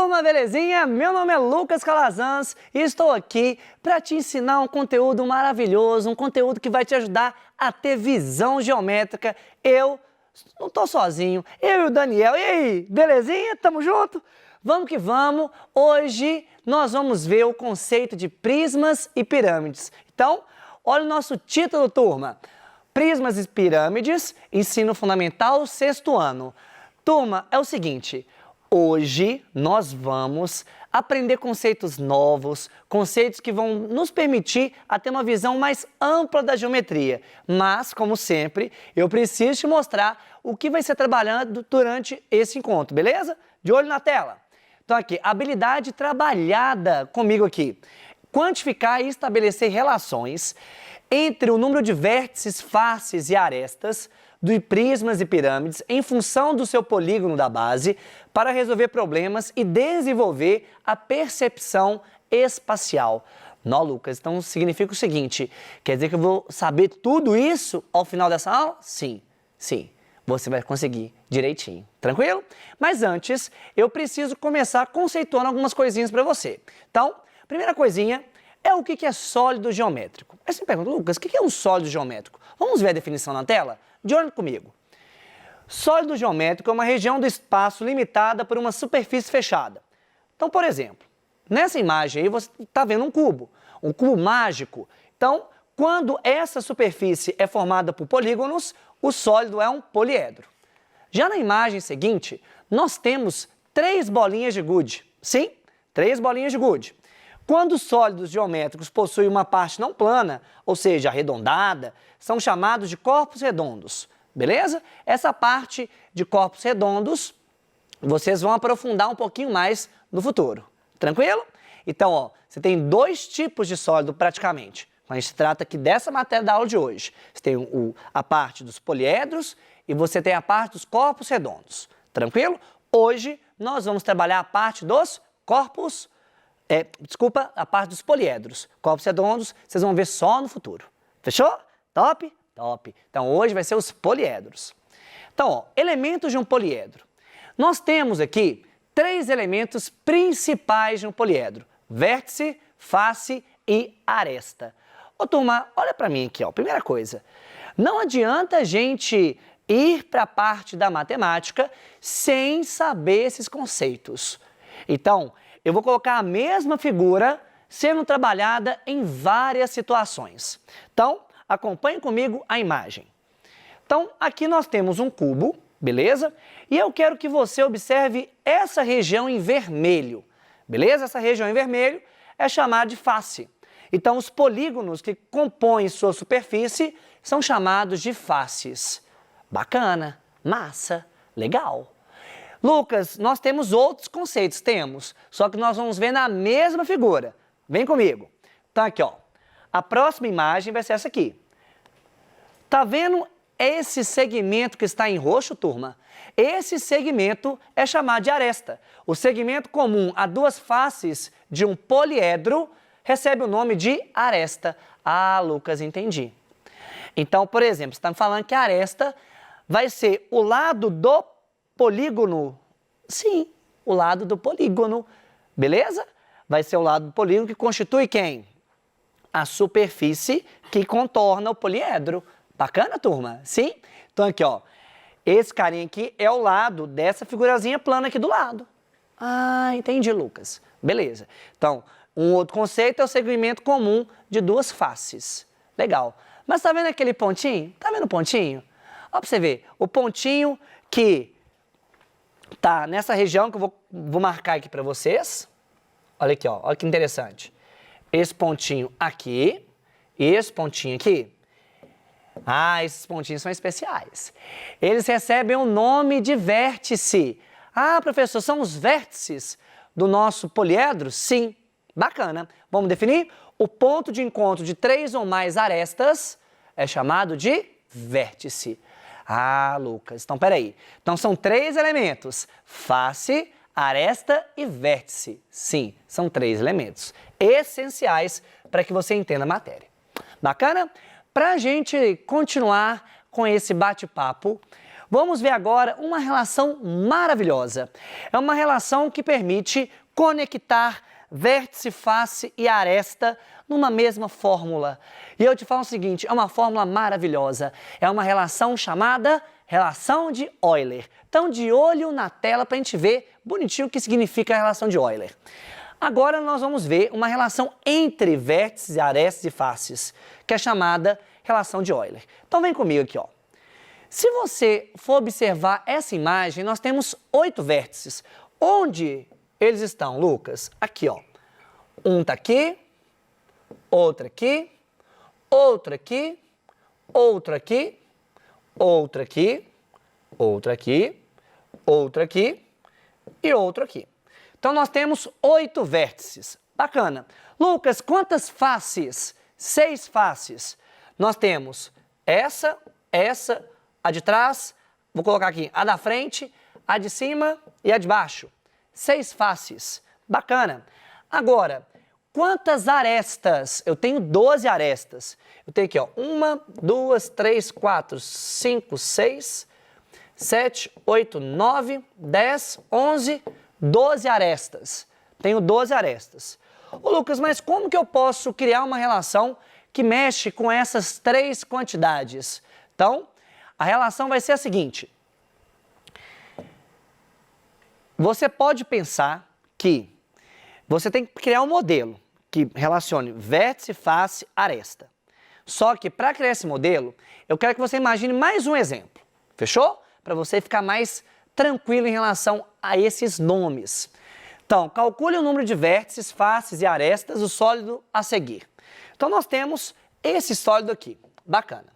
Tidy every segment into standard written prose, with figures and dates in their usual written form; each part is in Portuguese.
Turma, belezinha? Meu nome é Lucas Calazans e estou aqui para te ensinar um conteúdo maravilhoso, um conteúdo que vai te ajudar a ter visão geométrica. Eu não estou sozinho, eu e o Daniel. E aí, belezinha? Tamo junto? Vamos que vamos! Hoje nós vamos ver o conceito de prismas e pirâmides. Então, olha o nosso título, turma. Prismas e pirâmides, ensino fundamental, 6º ano. Turma, é o seguinte... Hoje nós vamos aprender conceitos novos, conceitos que vão nos permitir a ter uma visão mais ampla da geometria. Mas, como sempre, eu preciso te mostrar o que vai ser trabalhado durante esse encontro, beleza? De olho na tela. Então aqui, habilidade trabalhada comigo aqui. Quantificar e estabelecer relações entre o número de vértices, faces e arestas de prismas e pirâmides em função do seu polígono da base para resolver problemas e desenvolver a percepção espacial. Nó, Lucas, então significa o seguinte, quer dizer que eu vou saber tudo isso ao final dessa aula? Sim, sim, você vai conseguir direitinho, tranquilo? Mas antes, eu preciso começar conceituando algumas coisinhas para você. Então, primeira coisinha é o que é sólido geométrico. Aí você me pergunta, Lucas, o que é um sólido geométrico? Vamos ver a definição na tela? De olho comigo. Sólido geométrico é uma região do espaço limitada por uma superfície fechada. Então, por exemplo, nessa imagem aí você está vendo um cubo mágico. Então, quando essa superfície é formada por polígonos, o sólido é um poliedro. Já na imagem seguinte, nós temos 3 bolinhas de gude. Sim, 3 bolinhas de gude. Quando os sólidos geométricos possuem uma parte não plana, ou seja, arredondada, são chamados de corpos redondos, beleza? Essa parte de corpos redondos, vocês vão aprofundar um pouquinho mais no futuro, tranquilo? Então, ó, você tem 2 tipos de sólido praticamente. A gente trata aqui dessa matéria da aula de hoje. Você tem a parte dos poliedros e você tem a parte dos corpos redondos, tranquilo? Hoje nós vamos trabalhar a parte dos corpos a parte dos poliedros. Corpos redondos, vocês vão ver só no futuro. Fechou? Top? Top. Então, hoje vai ser os poliedros. Então, ó, elementos de um poliedro. Nós temos aqui 3 elementos principais de um poliedro. Vértice, face e aresta. Ô, turma, olha para mim aqui, ó. Primeira coisa, não adianta a gente ir para a parte da matemática sem saber esses conceitos. Então, eu vou colocar a mesma figura sendo trabalhada em várias situações. Então, acompanhe comigo a imagem. Então, aqui nós temos um cubo, beleza? E eu quero que você observe essa região em vermelho, beleza? Essa região em vermelho é chamada de face. Então, os polígonos que compõem sua superfície são chamados de faces. Bacana, massa, legal. Lucas, nós temos outros conceitos, temos, só que nós vamos ver na mesma figura. Vem comigo. Então aqui, ó, a próxima imagem vai ser essa aqui. Tá vendo esse segmento que está em roxo, turma? Esse segmento é chamado de aresta. O segmento comum a 2 faces de um poliedro recebe o nome de aresta. Ah, Lucas, entendi. Então, por exemplo, você está me falando que a aresta vai ser o lado do polígono? Sim, o lado do polígono, beleza? Vai ser o lado do polígono que constitui quem? A superfície que contorna o poliedro. Bacana, turma? Sim? Então aqui, ó, esse carinha aqui é o lado dessa figurazinha plana aqui do lado. Ah, entendi, Lucas. Beleza. Então, um outro conceito é o segmento comum de 2 faces. Legal. Mas tá vendo aquele pontinho? Tá vendo o pontinho? Ó, pra você ver, o pontinho que tá nessa região que eu vou marcar aqui para vocês. Olha aqui, ó, olha que interessante. Esse pontinho aqui e esse pontinho aqui. Ah, esses pontinhos são especiais. Eles recebem o nome de vértice. Ah, professor, são os vértices do nosso poliedro? Sim. Bacana. Vamos definir? O ponto de encontro de 3 ou mais arestas é chamado de vértice. Ah, Lucas, então peraí. Então são 3 elementos, face, aresta e vértice. Sim, são 3 elementos essenciais para que você entenda a matéria. Bacana? Para a gente continuar com esse bate-papo, Vamos ver agora uma relação maravilhosa. É uma relação que permite conectar vértice, face e aresta numa mesma fórmula. E eu te falo o seguinte, é uma fórmula maravilhosa. É uma relação chamada relação de Euler. Então, de olho na tela para a gente ver bonitinho o que significa a relação de Euler. Agora nós vamos ver uma relação entre vértices, arestas e faces, que é chamada relação de Euler. Então vem comigo aqui, ó. Se você for observar essa imagem, nós temos 8 vértices. Onde eles estão, Lucas? Aqui, ó. Um tá aqui, outro aqui, outro aqui, outro aqui, outro aqui, outro aqui, outro aqui e outro aqui. Então, nós temos 8 vértices. Bacana. Lucas, quantas faces? 6 faces. Nós temos essa, a de trás, vou colocar aqui, a da frente, a de cima e a de baixo. 6 faces. Bacana. Agora, quantas arestas? Eu tenho 12 arestas. Eu tenho aqui, ó, 1, 2, 3, 4, 5, 6, 7, 8, 9, 10, 11, 12 arestas. Tenho 12 arestas. Ô Lucas, mas como que eu posso criar uma relação que mexe com essas 3 quantidades? Então, a relação vai ser a seguinte. Você pode pensar que você tem que criar um modelo que relacione vértice, face, aresta. Só que para criar esse modelo, eu quero que você imagine mais um exemplo. Fechou? Para você ficar mais tranquilo em relação a esses nomes. Então, calcule o número de vértices, faces e arestas do sólido a seguir. Então, nós temos esse sólido aqui. Bacana.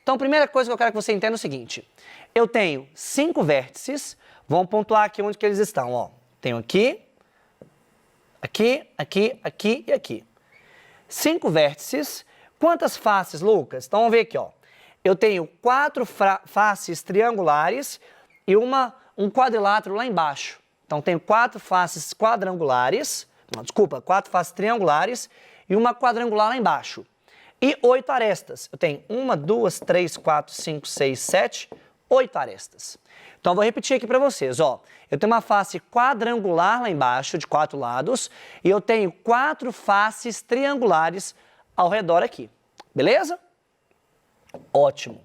Então, a primeira coisa que eu quero que você entenda é o seguinte. Eu tenho 5 vértices. Vamos pontuar aqui onde que eles estão. Ó. Tenho aqui, aqui, aqui, aqui e aqui. 5 vértices. Quantas faces, Lucas? Então, vamos ver aqui. Ó. Eu tenho 4 faces triangulares e um quadrilátero lá embaixo. Então, tenho 4 faces quadrangulares, não, desculpa, 4 faces triangulares e uma quadrangular lá embaixo. E 8 arestas. Eu tenho 1, 2, 3, 4, 5, 6, 7, 8 arestas. Então, eu vou repetir aqui para vocês, ó. Eu tenho uma face quadrangular lá embaixo, de 4 lados, e eu tenho 4 faces triangulares ao redor aqui. Beleza? Ótimo.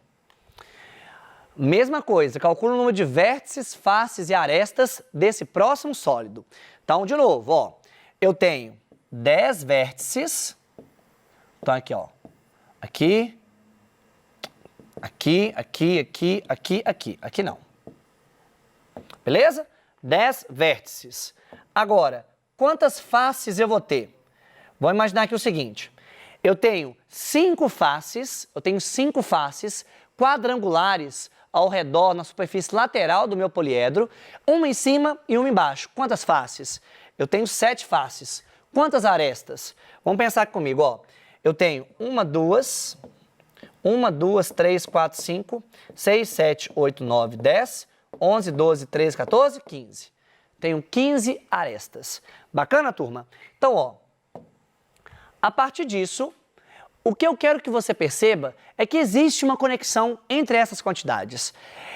Mesma coisa, calcula o número de vértices, faces e arestas desse próximo sólido. Então, de novo, ó, eu tenho 10 vértices. Então, aqui, ó. Aqui, aqui, aqui, aqui, aqui, aqui. Aqui não. Beleza? 10 vértices. Agora, quantas faces eu vou ter? Vou imaginar aqui o seguinte. Eu tenho 5 faces quadrangulares ao redor, na superfície lateral do meu poliedro, uma em cima e uma embaixo. Quantas faces? Eu tenho 7 faces. Quantas arestas? Vamos pensar comigo, ó. Eu tenho 1, 2, 3, 4, 5, 6, 7, 8, 9, 10, 11, 12, 13, 14, 15. Tenho 15 arestas. Bacana, turma? Então, ó, a partir disso, o que eu quero que você perceba é que existe uma conexão entre essas quantidades.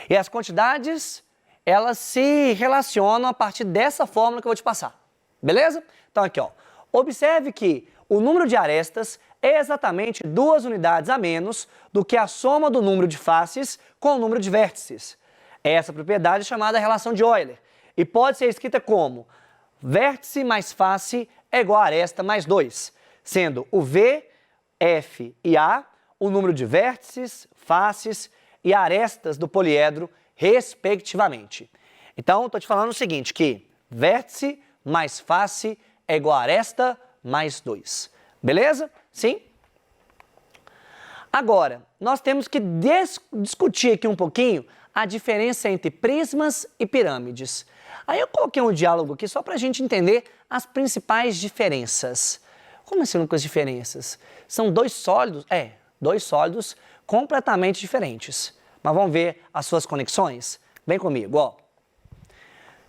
E as quantidades, elas se relacionam a partir dessa fórmula que eu vou te passar. Beleza? Então aqui, ó. Observe que o número de arestas é exatamente 2 unidades a menos do que a soma do número de faces com o número de vértices. Essa propriedade é chamada relação de Euler e pode ser escrita como vértice mais face é igual a aresta mais 2, sendo o V, F e A o número de vértices, faces e arestas do poliedro, respectivamente. Então, estou te falando o seguinte, que vértice mais face é igual a aresta mais 2. Beleza? Sim? Agora, nós temos que discutir aqui um pouquinho a diferença entre prismas e pirâmides. Aí eu coloquei um diálogo aqui só para a gente entender as principais diferenças. Como assim com as diferenças? São 2 sólidos? 2 sólidos completamente diferentes. Mas vamos ver as suas conexões? Vem comigo, ó.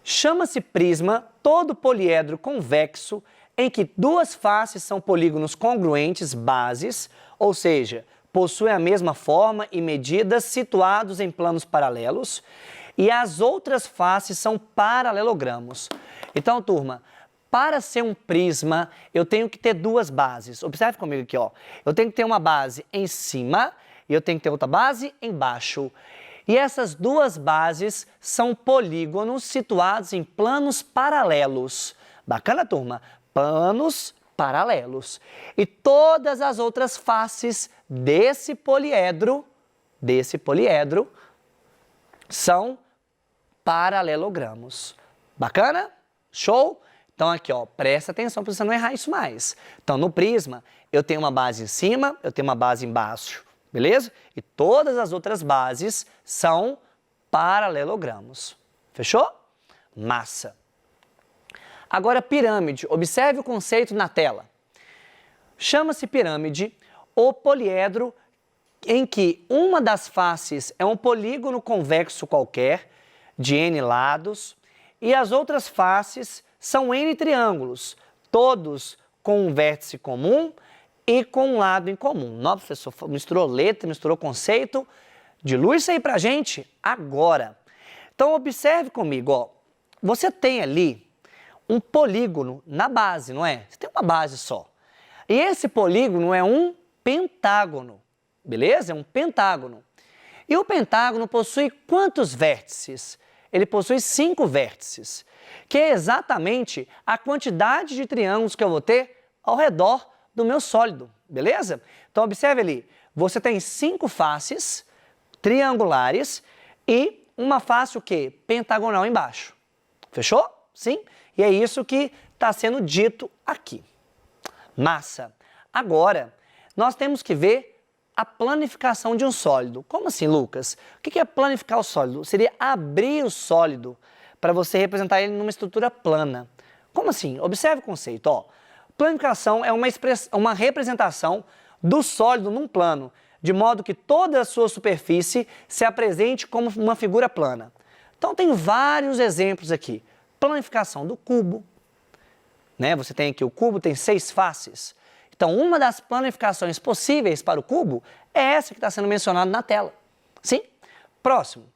Chama-se prisma todo poliedro convexo em que 2 faces são polígonos congruentes bases, ou seja, possuem a mesma forma e medidas, situados em planos paralelos, e as outras faces são paralelogramos. Então, turma, para ser um prisma, eu tenho que ter duas bases. Observe comigo aqui, ó. Eu tenho que ter uma base em cima e eu tenho que ter outra base embaixo. E essas duas bases são polígonos situados em planos paralelos. Bacana, turma? Planos paralelos. E todas as outras faces desse poliedro são paralelogramos. Bacana? Show? Então aqui, ó, presta atenção para você não errar isso mais. Então no prisma, eu tenho uma base em cima, eu tenho uma base embaixo, beleza? E todas as outras bases são paralelogramos. Fechou? Massa. Agora pirâmide, observe o conceito na tela. Chama-se pirâmide o poliedro em que uma das faces é um polígono convexo qualquer, de N lados, e as outras faces são N triângulos, todos com um vértice comum e com um lado em comum. Nossa, professor, misturou letra, misturou conceito. Dilui isso aí pra gente agora. Então, observe comigo, ó. Você tem ali um polígono na base, não é? Você tem uma base só. E esse polígono é um pentágono, beleza? É um pentágono. E o pentágono possui quantos vértices? Ele possui 5 vértices, que é exatamente a quantidade de triângulos que eu vou ter ao redor do meu sólido, beleza? Então, observe ali, você tem 5 faces triangulares e uma face o quê? Pentagonal embaixo. Fechou? Sim? E é isso que está sendo dito aqui. Massa. Agora, nós temos que ver a planificação de um sólido. Como assim, Lucas? O que é planificar o sólido? Seria abrir o sólido para você representar ele numa estrutura plana. Como assim? Observe o conceito. Ó. Planificação é uma representação do sólido num plano, de modo que toda a sua superfície se apresente como uma figura plana. Então, tem vários exemplos aqui. Planificação do cubo. Né? Você tem aqui o cubo, tem 6 faces. Então, uma das planificações possíveis para o cubo é essa que está sendo mencionada na tela. Sim? Próximo.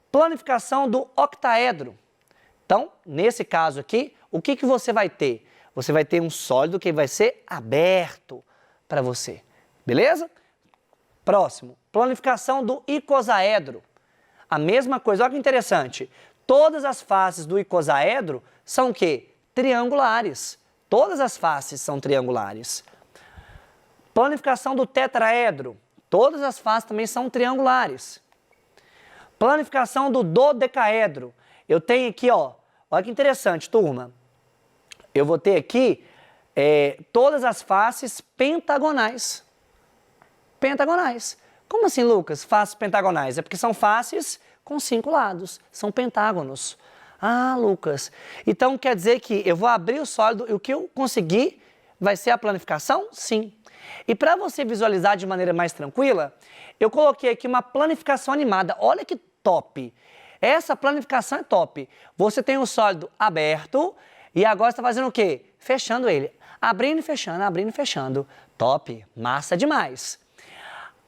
Planificação do octaedro. Então, nesse caso aqui, o que você vai ter? Você vai ter um sólido que vai ser aberto para você. Beleza? Próximo. Planificação do icosaedro. A mesma coisa. Olha que interessante. Todas as faces do icosaedro são o quê? Triangulares. Todas as faces são triangulares. Planificação do tetraedro. Todas as faces também são triangulares. Planificação do dodecaedro. Eu tenho aqui, ó, olha que interessante, turma. Eu vou ter aqui todas as faces pentagonais. Pentagonais. Como assim, Lucas, faces pentagonais? É porque são faces com 5 lados, são pentágonos. Ah, Lucas, então quer dizer que eu vou abrir o sólido e o que eu conseguir vai ser a planificação? Sim. E para você visualizar de maneira mais tranquila, eu coloquei aqui uma planificação animada. Olha que top! Essa planificação é top. Você tem o sólido aberto e agora está fazendo o quê? Fechando ele. Abrindo e fechando, abrindo e fechando. Top! Massa demais!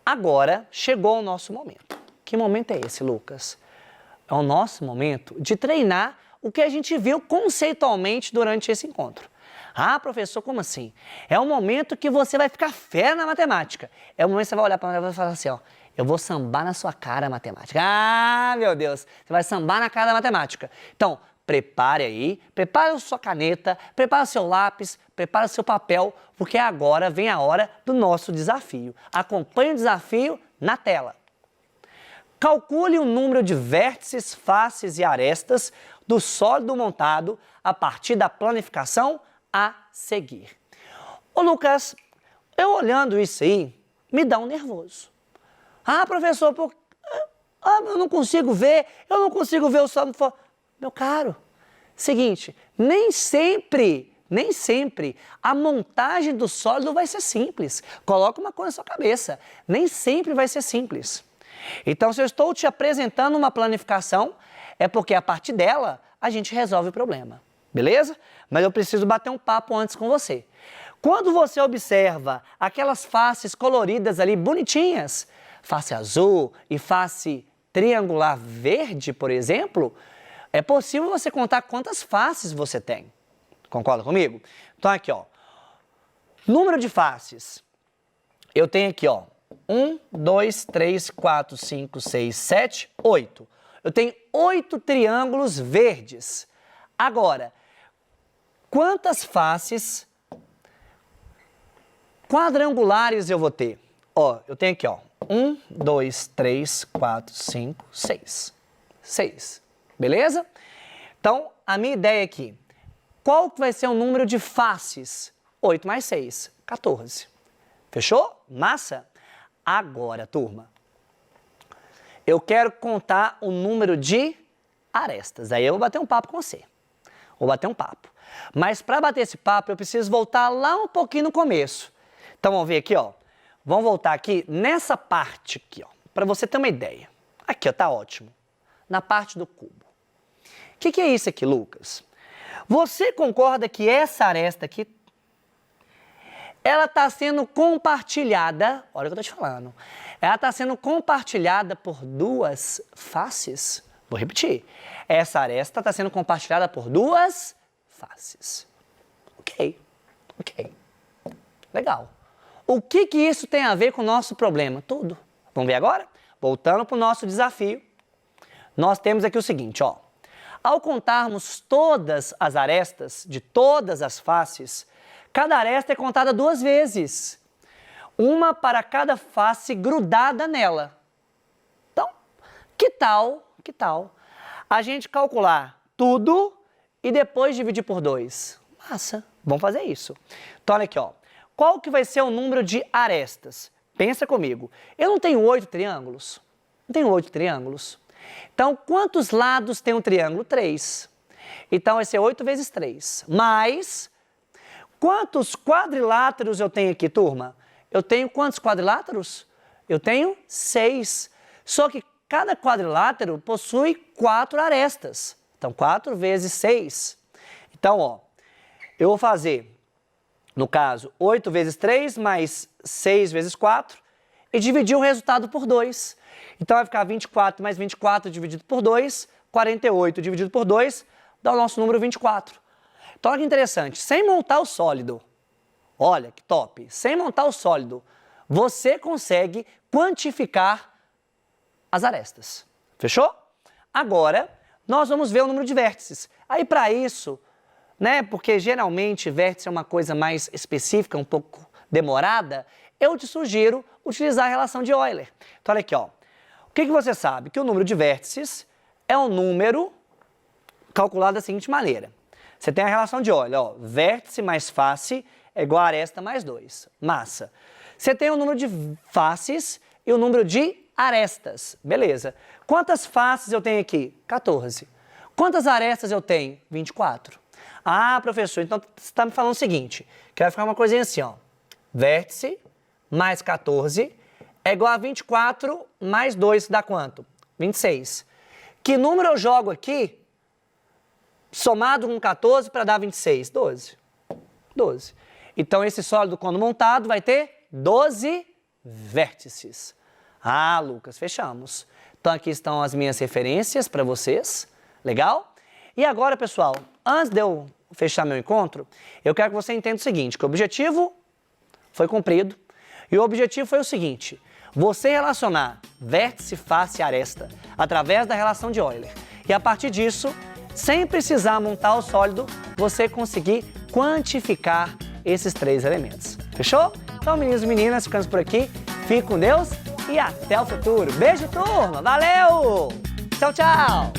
Agora chegou o nosso momento. Que momento é esse, Lucas? É o nosso momento de treinar o que a gente viu conceitualmente durante esse encontro. Ah, professor, como assim? É o momento que você vai ficar fera na matemática. É o momento que você vai olhar para mim e falar assim, ó, eu vou sambar na sua cara matemática. Ah, meu Deus, você vai sambar na cara da matemática. Então, prepare aí, prepare a sua caneta, prepare o seu lápis, prepare o seu papel, porque agora vem a hora do nosso desafio. Acompanhe o desafio na tela. Calcule o número de vértices, faces e arestas do sólido montado a partir da planificação a seguir. Ô Lucas, eu olhando isso aí, me dá um nervoso. Ah, professor, eu não consigo ver o sólido. Meu caro, seguinte, nem sempre a montagem do sólido vai ser simples. Coloca uma coisa na sua cabeça, nem sempre vai ser simples. Então, se eu estou te apresentando uma planificação, é porque a partir dela a gente resolve o problema, beleza? Mas eu preciso bater um papo antes com você. Quando você observa aquelas faces coloridas ali, bonitinhas, face azul e face triangular verde, por exemplo, é possível você contar quantas faces você tem. Concorda comigo? Então aqui, ó, número de faces. Eu tenho aqui, ó, 1, 2, 3, 4, 5, 6, 7, 8. Eu tenho 8 triângulos verdes. Agora, quantas faces quadrangulares eu vou ter? Ó, eu tenho aqui, ó, 1, 2, 3, 4, 5, 6. 6, beleza? Então, a minha ideia aqui, qual que vai ser o número de faces? 8 mais 6, 14. Fechou? Massa? Agora, turma, eu quero contar o número de arestas. Aí eu vou bater um papo com você. Vou bater um papo. Mas para bater esse papo, eu preciso voltar lá um pouquinho no começo. Então, vamos ver aqui, ó. Vamos voltar aqui nessa parte aqui, ó, para você ter uma ideia. Aqui, ó, tá ótimo. Na parte do cubo. O que é isso aqui, Lucas? Você concorda que essa aresta aqui, ela está sendo compartilhada, olha o que eu estou te falando, ela está sendo compartilhada por duas faces? Vou repetir. Essa aresta está sendo compartilhada por duas faces. Ok. Legal. O que isso tem a ver com o nosso problema? Tudo. Vamos ver agora? Voltando para o nosso desafio. Nós temos aqui o seguinte, ó. Ao contarmos todas as arestas de todas as faces, cada aresta é contada 2 vezes. Uma para cada face grudada nela. Então, que tal a gente calcular tudo e depois dividir por 2? Massa, vamos fazer isso. Então, olha aqui, ó. Qual que vai ser o número de arestas? Pensa comigo. Eu não tenho 8 triângulos? Não tenho 8 triângulos? Então, quantos lados tem um triângulo? 3. Então, vai ser 8 vezes 3. Mais, quantos quadriláteros eu tenho aqui, turma? Eu tenho quantos quadriláteros? Eu tenho 6. Só que cada quadrilátero possui 4 arestas. Então, 4 vezes 6. Então, ó, eu vou fazer, no caso, 8 vezes 3 mais 6 vezes 4 e dividir o resultado por 2. Então, vai ficar 24 mais 24 dividido por 2, 48 dividido por 2, dá o nosso número 24. Então, olha que interessante, sem montar o sólido, olha que top, sem montar o sólido, você consegue quantificar as arestas. Fechou? Agora, nós vamos ver o número de vértices. Aí, para isso, né, porque geralmente vértice é uma coisa mais específica, um pouco demorada, eu te sugiro utilizar a relação de Euler. Então, olha aqui, ó. O que você sabe? Que o número de vértices é um número calculado da seguinte maneira. Você tem a relação de Euler, ó, vértice mais face é igual a aresta mais 2. Massa. Você tem o número de faces e o número de arestas. Beleza. Quantas faces eu tenho aqui? 14. Quantas arestas eu tenho? 24. Ah, professor, então você está me falando o seguinte, que vai ficar uma coisinha assim, ó. Vértice mais 14 é igual a 24 mais 2, dá quanto? 26. Que número eu jogo aqui, somado com 14 para dar 26? 12. 12. Então, esse sólido, quando montado, vai ter 12 vértices. Ah, Lucas, fechamos. Então, aqui estão as minhas referências para vocês. Legal? E agora, pessoal, antes de eu fechar meu encontro, eu quero que você entenda o seguinte, que o objetivo foi cumprido. E o objetivo foi o seguinte, você relacionar vértice, face e aresta através da relação de Euler. E a partir disso, sem precisar montar o sólido, você conseguir quantificar esses 3 elementos. Fechou? Então, meninos e meninas, ficamos por aqui. Fique com Deus e até o futuro. Beijo, turma! Valeu! Tchau, tchau!